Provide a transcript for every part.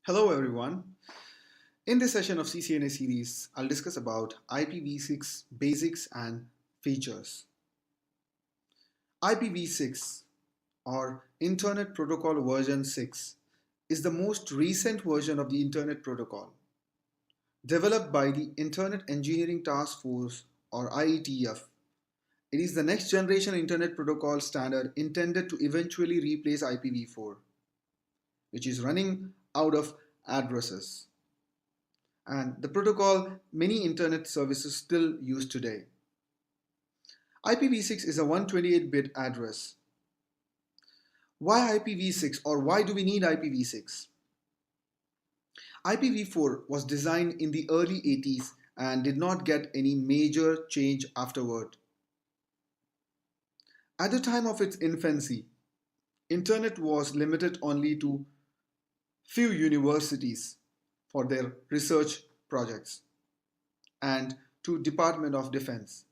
Hello everyone. In this session of CCNA series, I'll discuss about IPv6 basics and features. IPv6 or Internet Protocol version 6 is the most recent version of the Internet Protocol. Developed by the Internet Engineering Task Force or IETF, it is the next generation Internet Protocol standard intended to eventually replace IPv4, which is running out of addresses, and the protocol many internet services still use today. IPv6 is a 128-bit address. Why IPv6, or why do we need IPv6? IPv4 was designed in the early 80s and did not get any major change afterward. At the time of its infancy, internet was limited only to few universities for their research projects and to Department of Defense.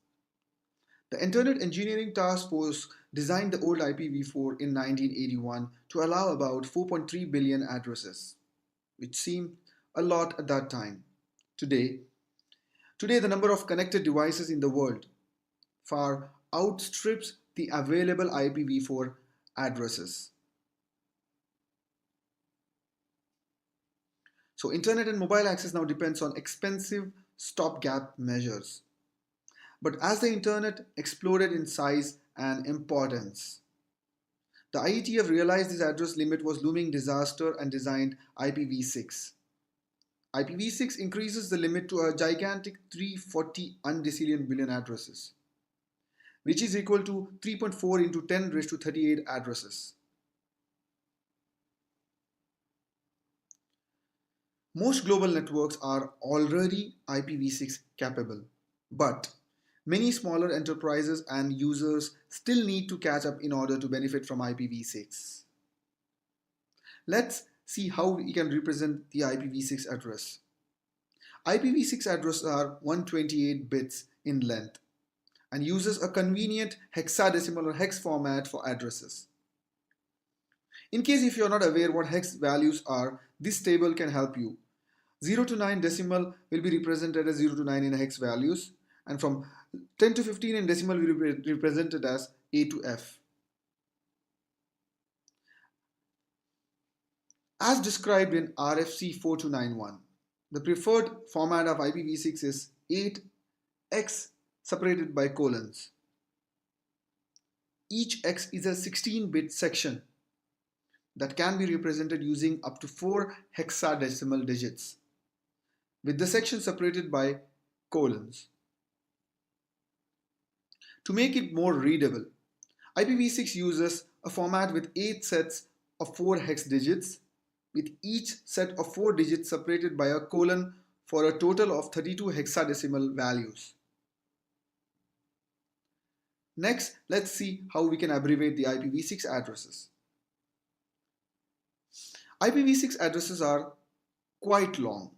The Internet Engineering Task Force designed the old IPv4 in 1981 to allow about 4.3 billion addresses, which seemed a lot at that time. Today, the number of connected devices in the world far outstrips the available IPv4 addresses. So internet and mobile access now depends on expensive stopgap measures. But as the internet exploded in size and importance, the IETF realized this address limit was looming disaster and designed IPv6. IPv6 increases the limit to a gigantic 340 undecillion billion addresses, which is equal to 3.4 into 10 raised to 38 addresses. Most global networks are already IPv6 capable, but many smaller enterprises and users still need to catch up in order to benefit from IPv6. Let's see how we can represent the IPv6 address. IPv6 addresses are 128 bits in length and uses a convenient hexadecimal or hex format for addresses. In case if you're not aware what hex values are, this table can help you. 0 to 9 decimal will be represented as 0 to 9 in hex values, and from 10 to 15 in decimal will be represented as A to F. As described in RFC 4291, the preferred format of IPv6 is 8x separated by colons. Each x is a 16-bit section that can be represented using up to 4 hexadecimal digits, with the section separated by colons. To make it more readable, IPv6 uses a format with 8 sets of 4 hex digits, with each set of 4 digits separated by a colon for a total of 32 hexadecimal values. Next, let's see how we can abbreviate the IPv6 addresses. IPv6 addresses are quite long.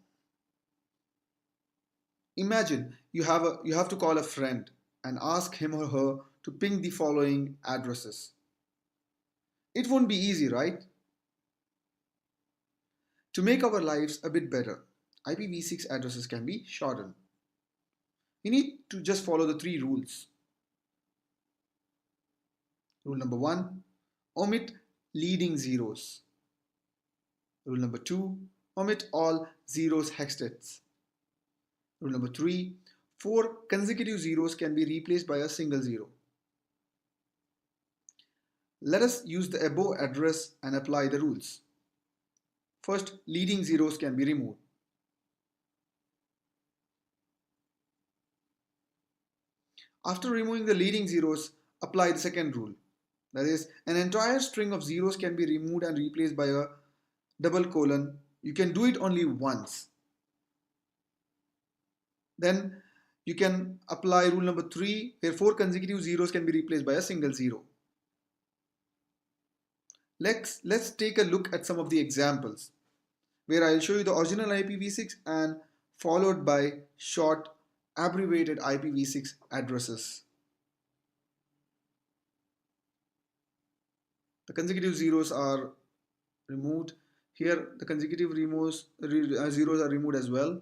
Imagine you have to call a friend and ask him or her to ping the following addresses. It won't be easy, right? To make our lives a bit better, IPv6 addresses can be shortened. You need to just follow the 3 rules. Rule number 1, omit leading zeros. Rule number 2, omit all zeros hextets. Rule number 3, 4 consecutive zeros can be replaced by a single zero. Let us use the above address and apply the rules. First, leading zeros can be removed. After removing the leading zeros, apply the second rule. That is, an entire string of zeros can be removed and replaced by a double colon. You can do it only once. Then you can apply rule number 3, where 4 consecutive zeros can be replaced by a single zero. Let's take a look at some of the examples, where I'll show you the original IPv6 and followed by short abbreviated IPv6 addresses. The consecutive zeros are removed. Here the consecutive zeros are removed as well.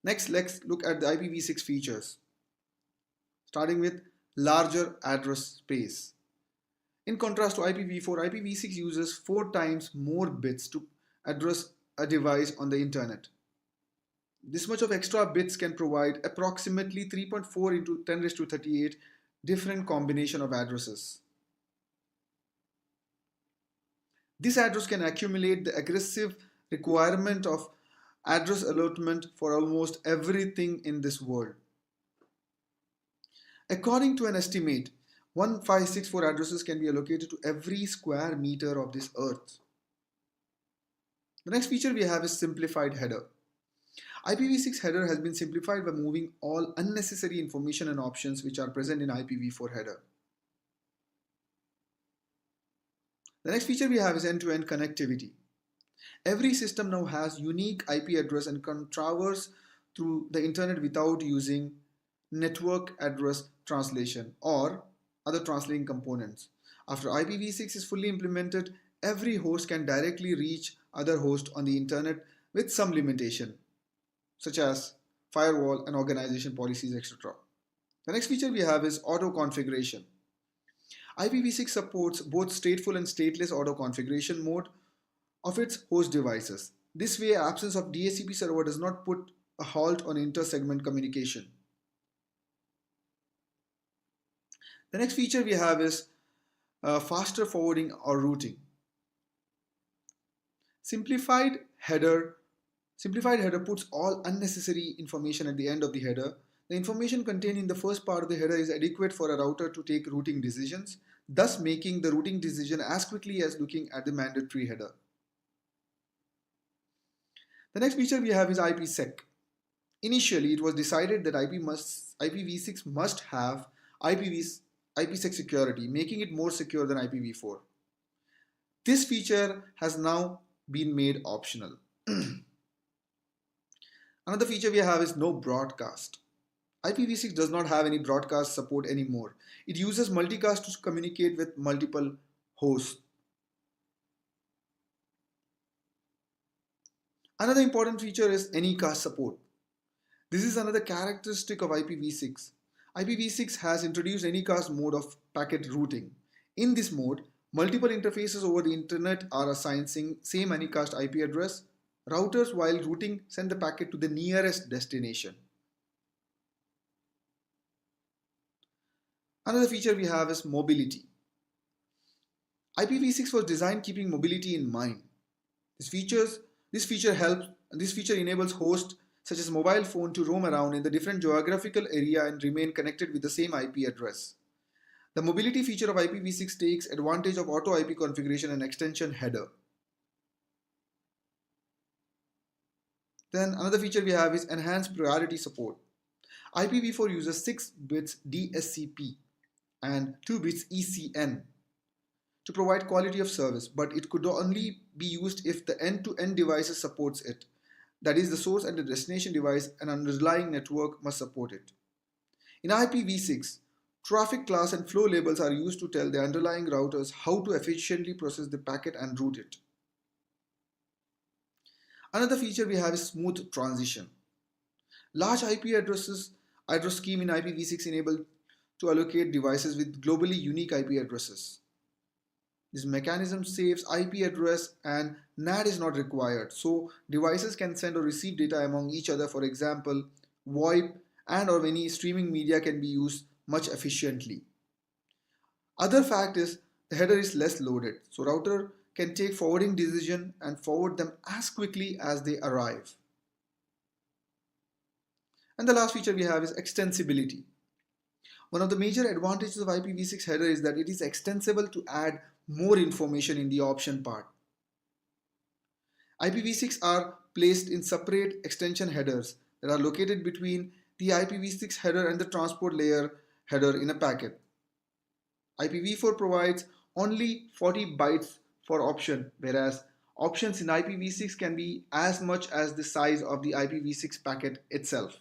Next, let's look at the IPv6 features, starting with larger address space. In contrast to IPv4, IPv6 uses 4 times more bits to address a device on the internet. This much of extra bits can provide approximately 3.4 into 10 raised to 38 different combination of addresses. This address can accumulate the aggressive requirement of address allotment for almost everything in this world. According to an estimate, 1564 addresses can be allocated to every square meter of this earth. The next feature we have is simplified header. IPv6 header has been simplified by moving all unnecessary information and options which are present in IPv4 header. The next feature we have is end-to-end connectivity. Every system now has unique IP address and can traverse through the internet without using network address translation or other translating components. After IPv6 is fully implemented, every host can directly reach other hosts on the internet with some limitation, such as firewall and organization policies, etc. The next feature we have is auto configuration. IPv6 supports both stateful and stateless auto configuration mode of its host devices. This way, absence of DHCP server does not put a halt on inter-segment communication. The next feature we have is faster forwarding or routing. Simplified header puts all unnecessary information at the end of the header. The information contained in the first part of the header is adequate for a router to take routing decisions, thus making the routing decision as quickly as looking at the mandatory header. The next feature we have is IPsec. Initially, it was decided that IPv6 must have IPsec security, making it more secure than IPv4. This feature has now been made optional. Another feature we have is no broadcast. IPv6 does not have any broadcast support anymore. It uses multicast to communicate with multiple hosts. Another important feature is anycast support. This is another characteristic of IPv6. IPv6 has introduced anycast mode of packet routing. In this mode, multiple interfaces over the internet are assigned same anycast IP address. Routers, while routing, send the packet to the nearest destination. Another feature we have is mobility. IPv6 was designed keeping mobility in mind. This feature enables hosts such as mobile phone to roam around in the different geographical area and remain connected with the same IP address. The mobility feature of IPv6 takes advantage of auto IP configuration and extension header. Then another feature we have is enhanced priority support. IPv4 uses 6 bits DSCP and 2 bits ECN to provide quality of service, but it could only be used if the end-to-end devices supports it. That is, the source and the destination device and underlying network must support it. In IPv6, traffic class and flow labels are used to tell the underlying routers how to efficiently process the packet and route it. Another feature we have is smooth transition. Large IP address scheme in IPv6 enable to allocate devices with globally unique IP addresses. This mechanism saves IP address and NAT is not required, so devices can send or receive data among each other. For example, VoIP and or any streaming media can be used much efficiently. Other fact is the header is less loaded, so router can take forwarding decision and forward them as quickly as they arrive. And the last feature we have is extensibility. One of the major advantages of IPv6 header is that it is extensible to add more information in the option part. IPv6 are placed in separate extension headers that are located between the IPv6 header and the transport layer header in a packet. IPv4 provides only 40 bytes for option, whereas options in IPv6 can be as much as the size of the IPv6 packet itself.